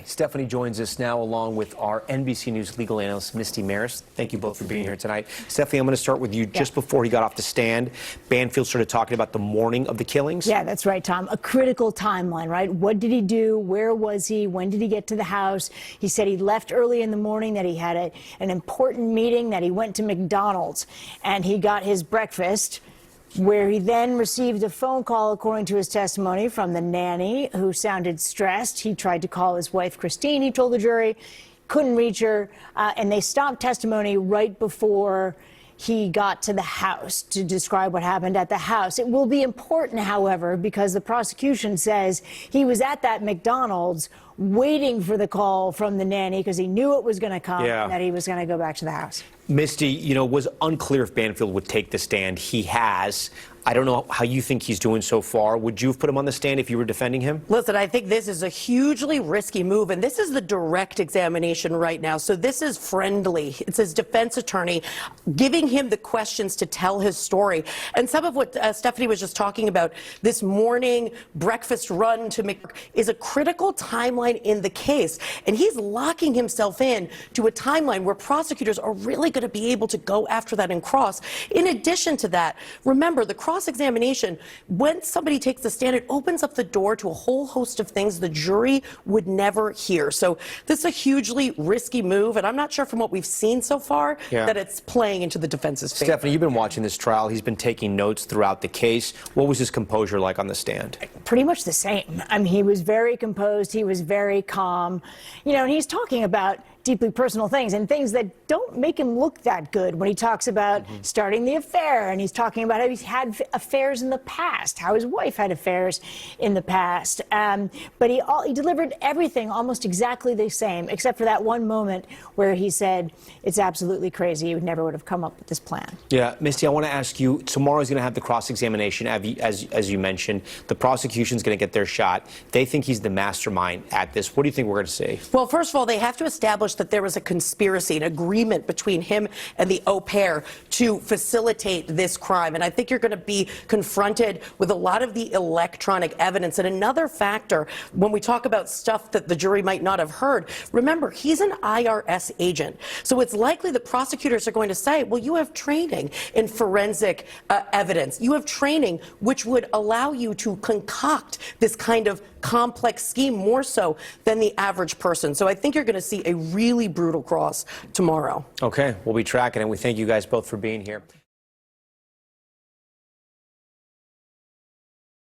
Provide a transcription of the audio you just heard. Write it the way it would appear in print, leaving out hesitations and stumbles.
Stephanie joins us now along with our NBC News legal analyst, Misty Marris. Thank you both for being here tonight. Stephanie, I'm going to start with you. Just before he got off the stand, Banfield started talking about the morning of the killings. Yeah, that's right, Tom. A critical timeline, right? What did he do? Where was he? When did he get to the house? He said he left early in the morning, that he had an important meeting, that he went to McDonald's, and he got his breakfast, where he then received a phone call, according to his testimony, from the nanny, who sounded stressed. He tried to call his wife, Christine, he told the jury, couldn't reach her, and they stopped testimony right before he got to the house to describe what happened at the house. It will be important, however, because the prosecution says he was at that McDonald's waiting for the call from the nanny because he knew it was going to come and that he was going to go back to the house. Misty, was unclear if Banfield would take the stand. He has. I don't know how you think he's doing so far. Would you have put him on the stand if you were defending him? Listen, I think this is a hugely risky move, and this is the direct examination right now. So this is friendly. It's his defense attorney giving him the questions to tell his story. And some of what Stephanie was just talking about, this morning breakfast run to is a critical timeline in the case. And he's locking himself in to a timeline where prosecutors are really going to be able to go after that and cross. In addition to that, remember, the cross-examination, when somebody takes the stand, it opens up the door to a whole host of things the jury would never hear. So this is a hugely risky move, and I'm not sure from what we've seen so far that it's playing into the defense's favor. Stephanie, you've been watching this trial. He's been taking notes throughout the case. What was his composure like on the stand? Pretty much the same. I mean, he was very composed. He was very calm. And he's talking about deeply personal things and things that don't make him look that good when he talks about starting the affair, and he's talking about how he's had affairs in the past, how his wife had affairs in the past. But he delivered everything almost exactly the same, except for that one moment where he said, it's absolutely crazy. He never would have come up with this plan. Yeah, Misty, I want to ask you, tomorrow's going to have the cross-examination, as you mentioned. The prosecution's going to get their shot. They think he's the mastermind at this. What do you think we're going to see? Well, first of all, they have to establish that there was a conspiracy, an agreement between him and the au pair to facilitate this crime. And I think you're going to be confronted with a lot of the electronic evidence. And another factor, when we talk about stuff that the jury might not have heard, remember, he's an IRS agent. So it's likely the prosecutors are going to say, well, you have training in forensic evidence. You have training which would allow you to concoct this kind of complex scheme more so than the average person. So I think you're going to see a really brutal cross tomorrow. Okay, we'll be tracking it. We thank you guys both for being here.